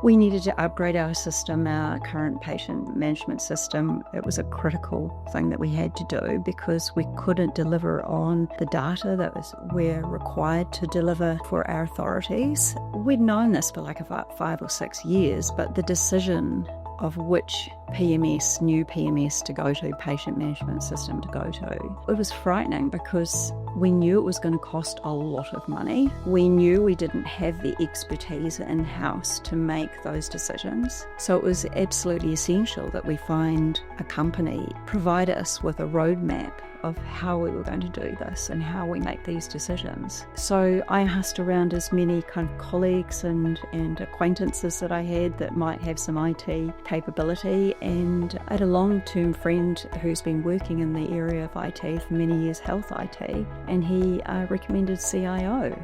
We needed to upgrade our system, our current patient management system. It was a critical thing that we had to do because we couldn't deliver on the data that we're required to deliver for our authorities. We'd known this for like about 5 or 6 years, but the decision of which new PMS to go to, patient management system to go to, it was frightening because we knew it was going to cost a lot of money. We knew we didn't have the expertise in-house to make those decisions. So it was absolutely essential that we find a company, provide us with a roadmap of how we were going to do this and how we make these decisions. So I asked around as many kind of colleagues and acquaintances that I had that might have some IT capability, and I had a long-term friend who's been working in the area of IT for many years, health IT, and he recommended CIO.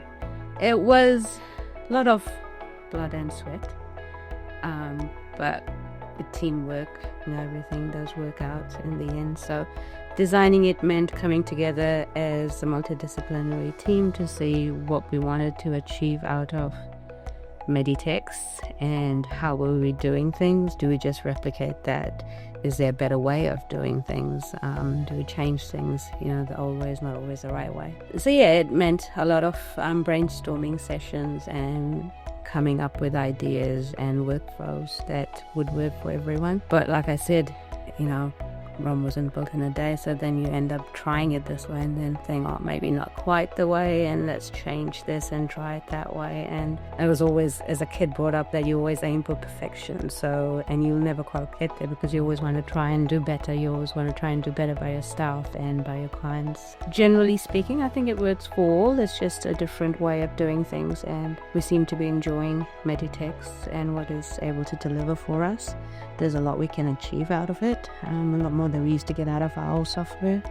It was a lot of blood and sweat, but the teamwork, everything does work out in the end. So designing it meant coming together as a multidisciplinary team to see what we wanted to achieve out of Meditex and how were we doing things. Do we just replicate that? Is there a better way of doing things? Do we change things? The old way is not always the right way. So it meant a lot of brainstorming sessions and coming up with ideas and workflows that would work for everyone. But like I said, Rome wasn't built in a day, so then you end up trying it this way and then think, maybe not quite the way, and let's change this and try it that way. And I was always, as a kid, brought up that you always aim for perfection, and you'll never quite get there because you always want to try and do better. You always want to try and do better by your staff and by your clients. Generally speaking, I think it works for all. It's just a different way of doing things, and we seem to be enjoying Meditex and what it's able to deliver for us. There's a lot we can achieve out of it, a lot more than we used to get out of our old software.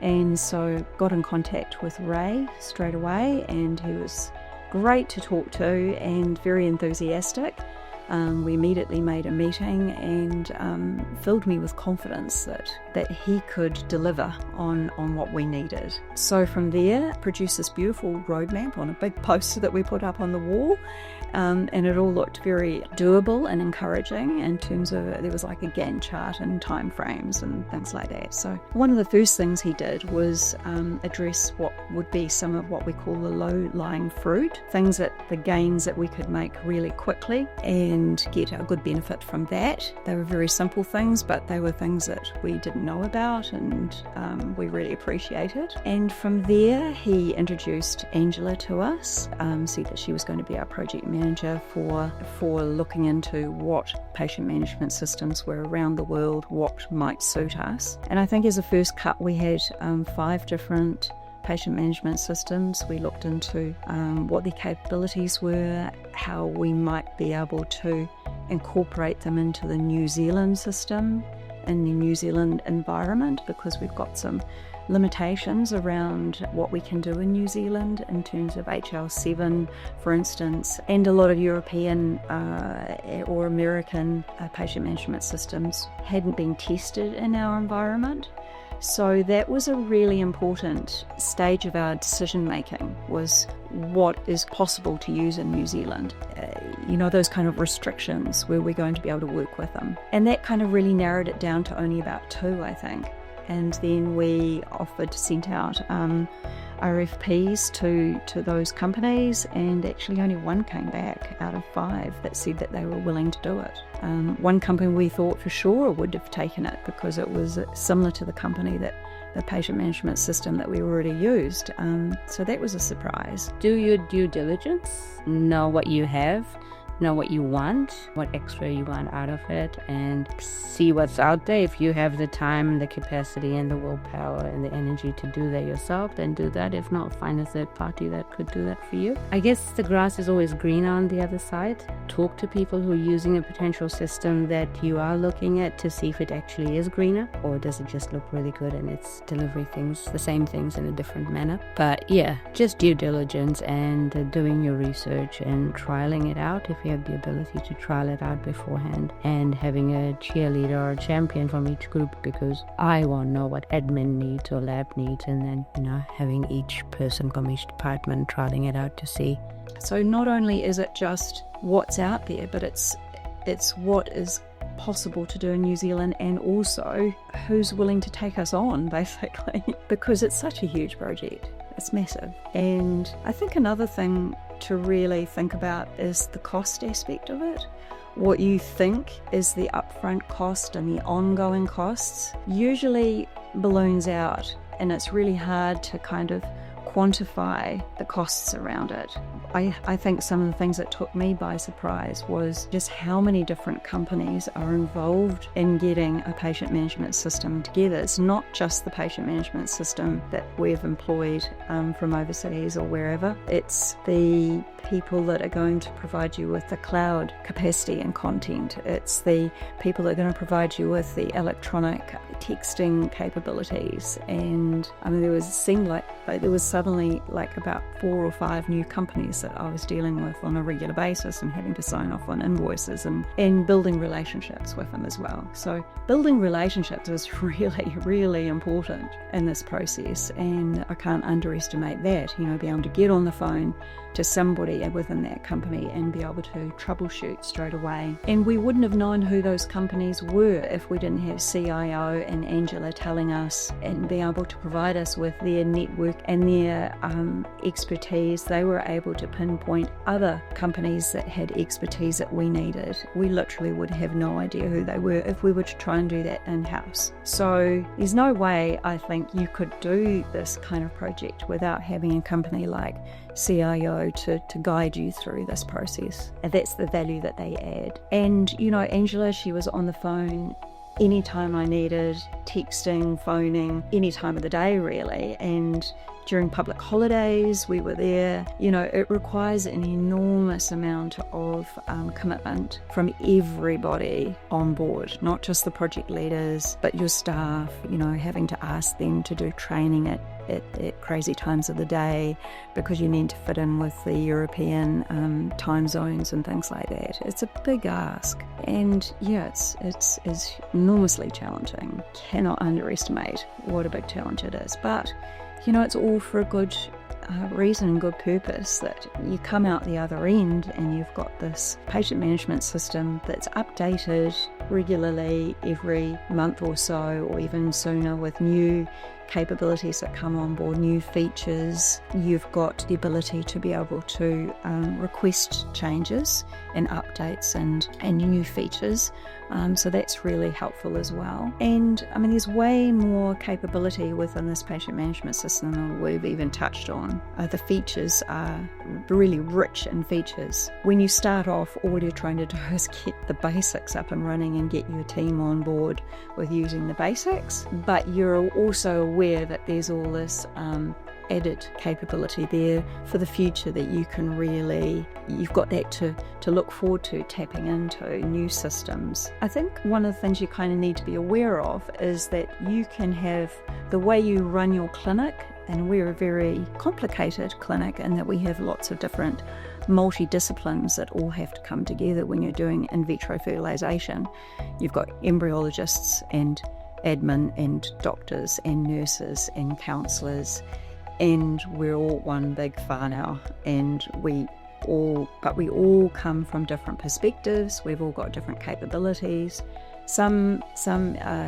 And so got in contact with Ray straight away, and he was great to talk to and very enthusiastic. We immediately made a meeting and filled me with confidence that he could deliver on what we needed. So from there, produced this beautiful roadmap on a big poster that we put up on the wall. And it all looked very doable and encouraging in terms of there was like a Gantt chart and time frames and things like that. So one of the first things he did was address what would be some of what we call the low-lying fruit, the gains that we could make really quickly and get a good benefit from that. They were very simple things, but they were things that we didn't know about and we really appreciated. And from there, he introduced Angela to us, said that she was going to be our project manager for looking into what patient management systems were around the world, what might suit us. And I think as a first cut, we had 5 different patient management systems. We looked into what their capabilities were, how we might be able to incorporate them into the New Zealand system, in the New Zealand environment, because we've got some limitations around what we can do in New Zealand in terms of HL7, for instance, and a lot of European or American patient management systems hadn't been tested in our environment. So that was a really important stage of our decision making, was what is possible to use in New Zealand. Those kind of restrictions, where we're going to be able to work with them. And that kind of really narrowed it down to only about 2, I think. And then we sent out RFPs to those companies, and actually only 1 came back out of 5 that said that they were willing to do it. One company we thought for sure would have taken it because it was similar to the patient management system that we already used. So that was a surprise. Do your due diligence, know what you have, know what you want, what extra you want out of it, and see what's out there. If you have the time, the capacity, and the willpower and the energy to do that yourself, then do that. If not, find a third party that could do that for you. I guess the grass is always greener on the other side. Talk to people who are using a potential system that you are looking at to see if it actually is greener, or does it just look really good and it's delivering the same things in a different manner. But just due diligence and doing your research and trialing it out if you have the ability to trial it out beforehand, and having a cheerleader or a champion from each group, because I won't know what admin needs or lab needs, and then having each person from each department trialing it out to see. So not only is it just what's out there, but it's what is possible to do in New Zealand, and also who's willing to take us on, basically, because it's such a huge project. It's massive. And I think another thing to really think about is the cost aspect of it. What you think is the upfront cost and the ongoing costs usually balloons out, and it's really hard to kind of quantify the costs around it. I think some of the things that took me by surprise was just how many different companies are involved in getting a patient management system together. It's not just the patient management system that we've employed from overseas or wherever. It's the people that are going to provide you with the cloud capacity and content. It's the people that are going to provide you with the electronic texting capabilities. And I mean, it seemed like there was suddenly like about 4 or 5 new companies that I was dealing with on a regular basis and having to sign off on invoices and building relationships with them as well. So building relationships was really, really important in this process, and I can't underestimate that, be able to get on the phone to somebody within that company and be able to troubleshoot straight away. And we wouldn't have known who those companies were if we didn't have CIO and Angela telling us and be able to provide us with their network and their expertise. They were able to pinpoint other companies that had expertise that we needed. We literally would have no idea who they were if we were to try and do that in-house. So there's no way I think you could do this kind of project without having a company like CIO to guide you through this process. And that's the value that they add. And, Angela, she was on the phone anytime I needed, texting, phoning, any time of the day, really. And during public holidays, we were there. It requires an enormous amount of commitment from everybody on board, not just the project leaders, but your staff, having to ask them to do training at crazy times of the day because you need to fit in with the European time zones and things like that. It's a big ask, and it's enormously challenging. Cannot underestimate what a big challenge it is, but it's all for a good reason, good purpose, that you come out the other end and you've got this patient management system that's updated regularly every month or so, or even sooner, with new capabilities that come on board, new features. You've got the ability to be able to request changes and updates and new features. So that's really helpful as well. And I mean, there's way more capability within this patient management system than we've even touched on. The features are really rich in features. When you start off, all you're trying to do is get the basics up and running and get your team on board with using the basics. But you're also aware that there's all this added capability there for the future that you can really, you've got that to look forward to, tapping into new systems. I think one of the things you kind of need to be aware of is that you can have the way you run your clinic, and we're a very complicated clinic in that we have lots of different multidisciplines that all have to come together when you're doing in vitro fertilization. You've got embryologists and admin and doctors and nurses and counsellors, and we're all one big whānau, and we all come from different perspectives. We've all got different capabilities. Some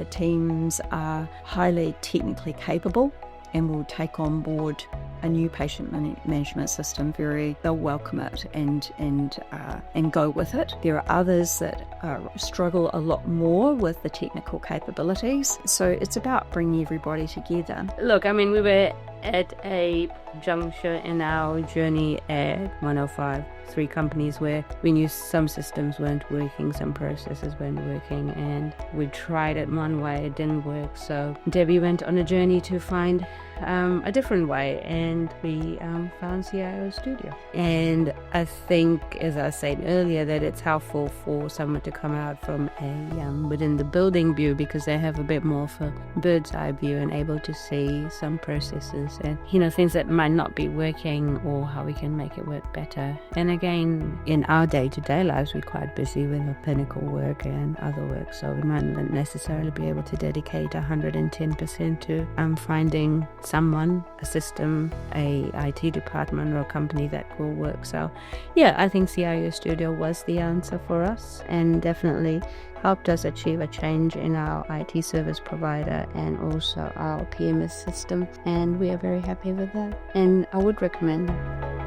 teams are highly technically capable and will take on board a new patient management system. They'll welcome it and go with it. There are others that struggle a lot more with the technical capabilities. So it's about bringing everybody together. Look, I mean, we were at a juncture in our journey at 105, 3 companies where we knew some systems weren't working, some processes weren't working, and we tried it one way, it didn't work. So Debbie went on a journey to find a different way, and we found CIO Studio. And I think, as I said earlier, that it's helpful for someone to come out from a within the building view, because they have a bit more of a bird's eye view and able to see some processes said, things that might not be working or how we can make it work better. And again, in our day-to-day lives, we're quite busy with our clinical work and other work, so we might not necessarily be able to dedicate 110% to finding someone, a system, a IT department or a company that will work. So yeah, I think CIO Studio was the answer for us and definitely helped us achieve a change in our IT service provider and also our PMS system, and we are very happy with that, and I would recommend it.